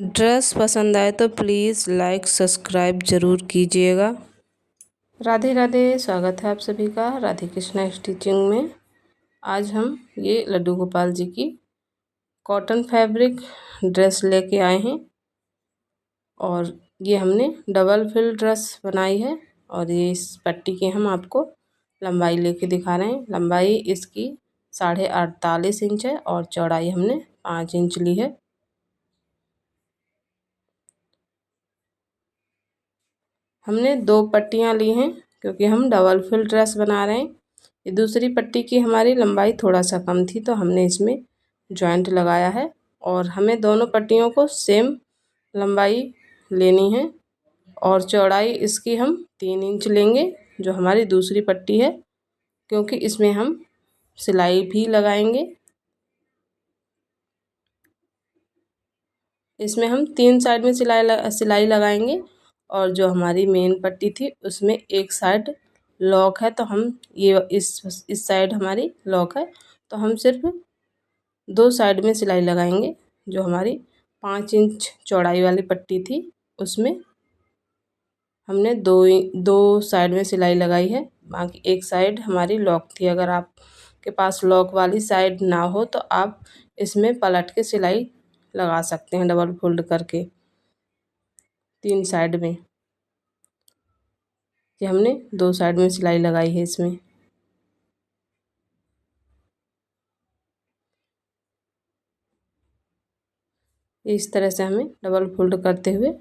Dress पसंद आए तो प्लीज़ लाइक सब्सक्राइब ज़रूर कीजिएगा। राधे राधे, स्वागत है आप सभी का राधे कृष्णा स्टिचिंग में। आज हम ये लड्डू गोपाल जी की कॉटन फैब्रिक ड्रेस लेके आए हैं और ये हमने डबल फिल ड्रेस बनाई है। और ये इस पट्टी की हम आपको लंबाई लेके दिखा रहे हैं। लंबाई इसकी 48.5 इंच है और चौड़ाई हमने 5 इंच ली है। हमने 2 पट्टियाँ ली हैं क्योंकि हम डबल फिल ड्रेस बना रहे हैं। ये दूसरी पट्टी की हमारी लंबाई थोड़ा सा कम थी तो हमने इसमें जॉइंट लगाया है और हमें दोनों पट्टियों को सेम लंबाई लेनी है और चौड़ाई इसकी हम 3 इंच लेंगे जो हमारी दूसरी पट्टी है, क्योंकि इसमें हम सिलाई भी लगाएंगे। इसमें हम 3 साइड में सिलाई लगाएंगे और जो हमारी मेन पट्टी थी उसमें एक साइड लॉक है तो हम ये इस साइड हमारी लॉक है तो हम सिर्फ 2 साइड में सिलाई लगाएंगे। जो हमारी 5 इंच चौड़ाई वाली पट्टी थी उसमें हमने दो साइड में सिलाई लगाई है, बाकी एक साइड हमारी लॉक थी। अगर आपके पास लॉक वाली साइड ना हो तो आप इसमें पलट के सिलाई लगा सकते हैं डबल फोल्ड करके 3 साइड में। ये हमने 2 साइड में सिलाई लगाई है इसमें। इस तरह से हमें डबल फोल्ड करते हुए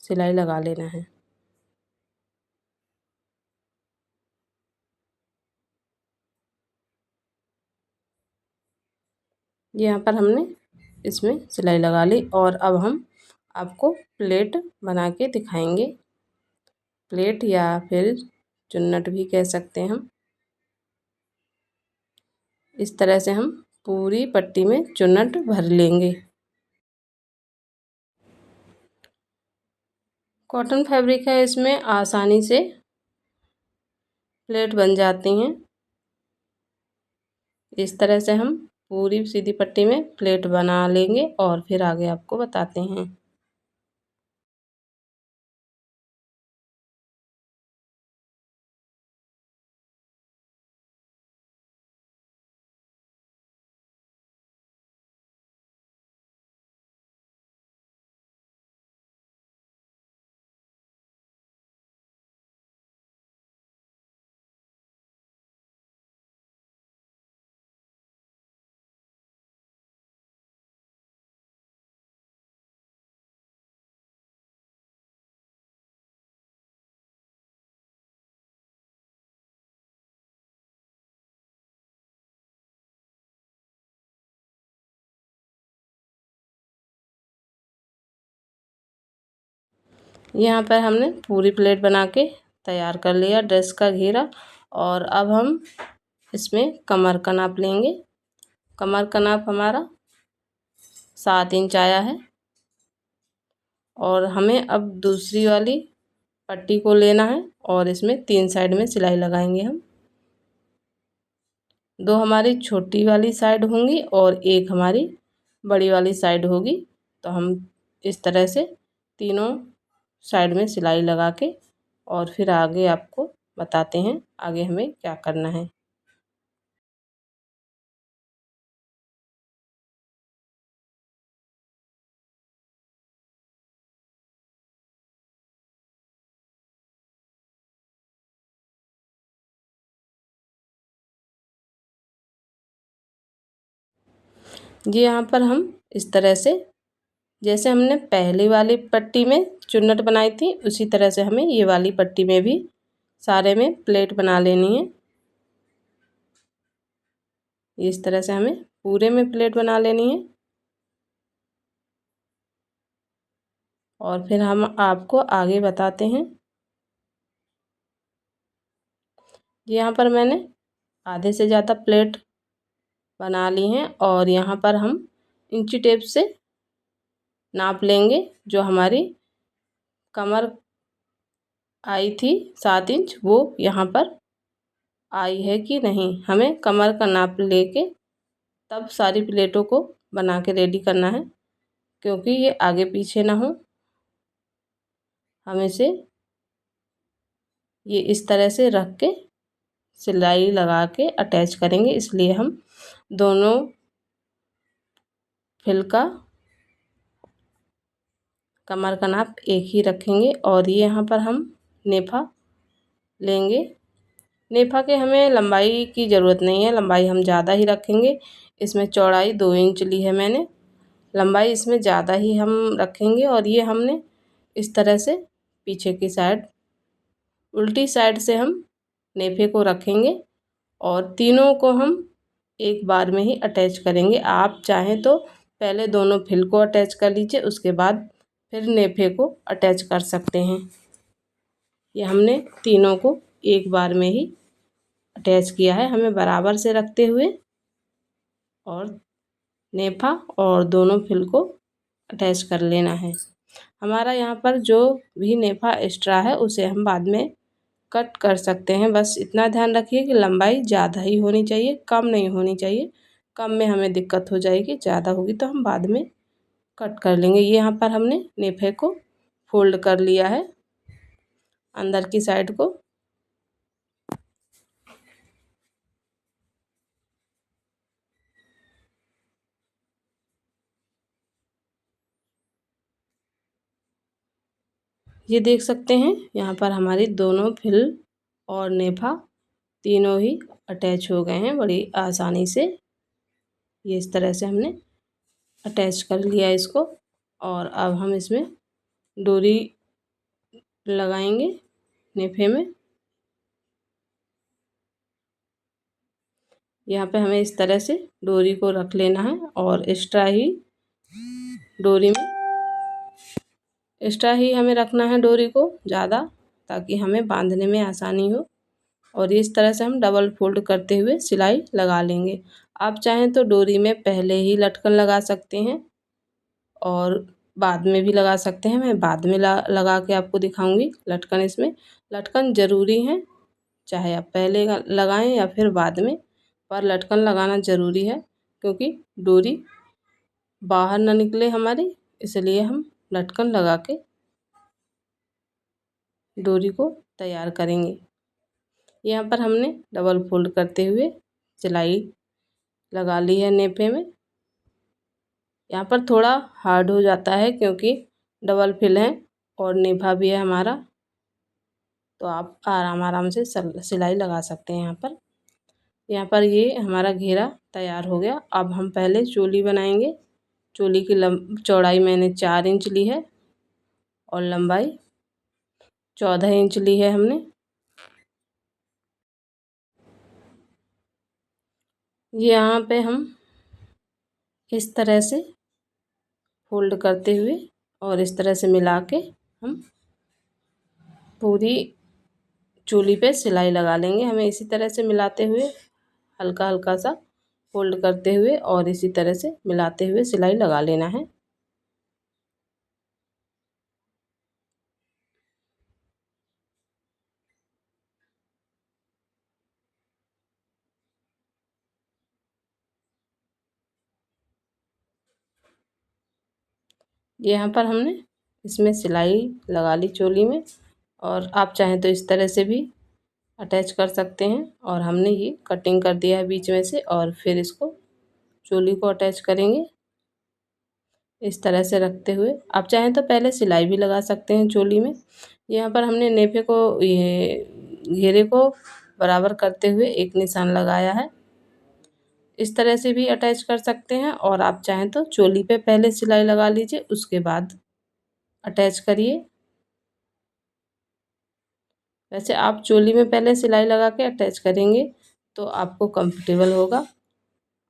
सिलाई लगा लेना है। यहाँ पर हमने इसमें सिलाई लगा ली और अब हम आपको प्लेट बना के दिखाएंगे। प्लेट या फिर चुन्नट भी कह सकते हैं हम। इस तरह से हम पूरी पट्टी में चुन्नट भर लेंगे। कॉटन फैब्रिक है, इसमें आसानी से प्लेट बन जाती हैं। इस तरह से हम पूरी सीधी पट्टी में प्लेट बना लेंगे और फिर आगे आपको बताते हैं। यहाँ पर हमने पूरी प्लेट बना के तैयार कर लिया ड्रेस का घेरा। और अब हम इसमें कमर का नाप लेंगे। कमर का नाप हमारा 7 इंच आया है और हमें अब दूसरी वाली पट्टी को लेना है और इसमें 3 साइड में सिलाई लगाएंगे हम। 2 हमारी छोटी वाली साइड होंगी और एक हमारी बड़ी वाली साइड होगी। तो हम इस तरह से तीनों साइड में सिलाई लगा के और फिर आगे आपको बताते हैं आगे हमें क्या करना है। जी यहाँ पर हम इस तरह से जैसे हमने पहली वाली पट्टी में चुन्नट बनाई थी उसी तरह से हमें ये वाली पट्टी में भी सारे में प्लेट बना लेनी है। इस तरह से हमें पूरे में प्लेट बना लेनी है और फिर हम आपको आगे बताते हैं। यहाँ पर मैंने आधे से ज़्यादा प्लेट बना ली हैं और यहाँ पर हम इंची टेप से नाप लेंगे। जो हमारी कमर आई थी 7 इंच वो यहाँ पर आई है कि नहीं, हमें कमर का नाप लेके तब सारी प्लेटों को बना के रेडी करना है। क्योंकि ये आगे पीछे ना हो। हम इसे ये इस तरह से रख के सिलाई लगा के अटैच करेंगे, इसलिए हम दोनों फिल का कमर का नाप एक ही रखेंगे। और ये यहाँ पर हम नेफा लेंगे। नेफा के हमें लंबाई की ज़रूरत नहीं है, लंबाई हम ज़्यादा ही रखेंगे। इसमें चौड़ाई 2 इंच ली है मैंने, लंबाई इसमें ज़्यादा ही हम रखेंगे। और ये हमने इस तरह से पीछे की साइड उल्टी साइड से हम नेफे को रखेंगे और तीनों को हम एक बार में ही अटैच करेंगे। आप चाहें तो पहले दोनों फिल को अटैच कर लीजिए, उसके बाद फिर नेफे को अटैच कर सकते हैं। ये हमने तीनों को एक बार में ही अटैच किया है, हमें बराबर से रखते हुए और नेफा और दोनों फिल को अटैच कर लेना है। हमारा यहाँ पर जो भी नेफा एक्स्ट्रा है उसे हम बाद में कट कर सकते हैं। बस इतना ध्यान रखिए कि लंबाई ज़्यादा ही होनी चाहिए, कम नहीं होनी चाहिए। कम में हमें दिक्कत हो जाएगी, ज़्यादा होगी तो हम बाद में कट कर लेंगे। ये यहाँ पर हमने नेफे को फोल्ड कर लिया है अंदर की साइड को। ये देख सकते हैं यहाँ पर हमारी दोनों फिल और नेफा तीनों ही अटैच हो गए हैं बड़ी आसानी से। ये इस तरह से हमने अटैच कर लिया इसको। और अब हम इसमें डोरी लगाएंगे नेफे में। यहाँ पे हमें इस तरह से डोरी को रख लेना है और एक्स्ट्रा ही डोरी में एक्स्ट्रा ही हमें रखना है डोरी को ज़्यादा, ताकि हमें बांधने में आसानी हो। और इस तरह से हम डबल फोल्ड करते हुए सिलाई लगा लेंगे। आप चाहें तो डोरी में पहले ही लटकन लगा सकते हैं और बाद में भी लगा सकते हैं। मैं बाद में लगा के आपको दिखाऊंगी लटकन। इसमें लटकन ज़रूरी है, चाहे आप पहले लगाएं या फिर बाद में, पर लटकन लगाना ज़रूरी है क्योंकि डोरी बाहर ना निकले हमारी, इसलिए हम लटकन लगा के डोरी को तैयार करेंगे। यहाँ पर हमने डबल फोल्ड करते हुए सिलाई लगा ली है नेफे में। यहाँ पर थोड़ा हार्ड हो जाता है क्योंकि डबल फिल है और नेफा भी है हमारा, तो आप आराम आराम से सिलाई लगा सकते हैं। यहाँ पर ये हमारा घेरा तैयार हो गया। अब हम पहले चोली बनाएंगे। चोली की चौड़ाई मैंने 4 इंच ली है और लंबाई 14 इंच ली है हमने। यहाँ पे हम इस तरह से फोल्ड करते हुए और इस तरह से मिला के हम पूरी चोली पे सिलाई लगा लेंगे। हमें इसी तरह से मिलाते हुए हल्का हल्का सा फोल्ड करते हुए और इसी तरह से मिलाते हुए सिलाई लगा लेना है। यहाँ पर हमने इसमें सिलाई लगा ली चोली में, और आप चाहें तो इस तरह से भी अटैच कर सकते हैं। और हमने ये कटिंग कर दिया है बीच में से, और फिर इसको चोली को अटैच करेंगे इस तरह से रखते हुए। आप चाहें तो पहले सिलाई भी लगा सकते हैं चोली में। यहाँ पर हमने नेफे को ये घेरे को बराबर करते हुए एक निशान लगाया है। इस तरह से भी अटैच कर सकते हैं, और आप चाहें तो चोली पे पहले सिलाई लगा लीजिए, उसके बाद अटैच करिए। वैसे आप चोली में पहले सिलाई लगा के अटैच करेंगे तो आपको कंफर्टेबल होगा।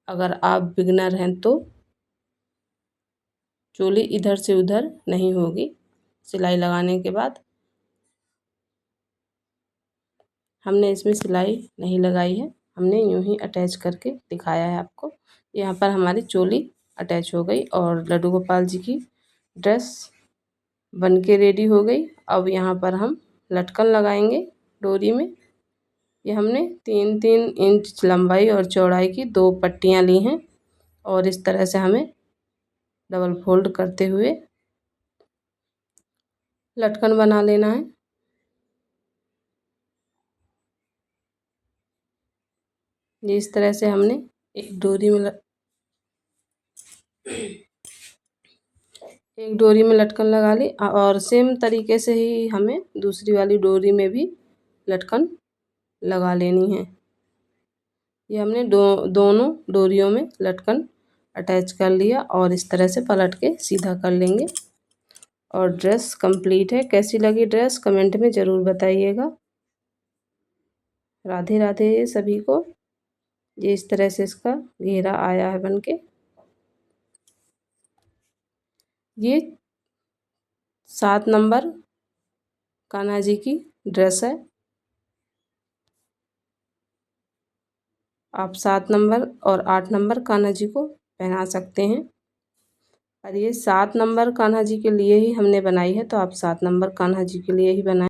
अगर आप बिगनर हैं तो चोली इधर से उधर नहीं होगी सिलाई लगाने के बाद। हमने इसमें सिलाई नहीं लगाई है, हमने यूं ही अटैच करके दिखाया है आपको। यहाँ पर हमारी चोली अटैच हो गई और लड्डू गोपाल जी की ड्रेस बन के रेडी हो गई। अब यहाँ पर हम लटकन लगाएंगे डोरी में। ये हमने 3-3 इंच लंबाई और चौड़ाई की 2 पट्टियाँ ली हैं और इस तरह से हमें डबल फोल्ड करते हुए लटकन बना लेना है। ये इस तरह से हमने एक डोरी में लटकन लगा ली और सेम तरीके से ही हमें दूसरी वाली डोरी में भी लटकन लगा लेनी है। ये हमने दोनों डोरियों में लटकन अटैच कर लिया और इस तरह से पलट के सीधा कर लेंगे। और ड्रेस कंप्लीट है। कैसी लगी ड्रेस कमेंट में ज़रूर बताइएगा। राधे राधे सभी को। ये इस तरह से इसका घेरा आया है बनके। ये 7 नंबर कान्हा जी की ड्रेस है। आप 7 नंबर और 8 नंबर कान्हा जी को पहना सकते हैं। और ये 7 नंबर कान्हा जी के लिए ही हमने बनाई है, तो आप 7 नंबर कान्हा जी के लिए ही बनाएं।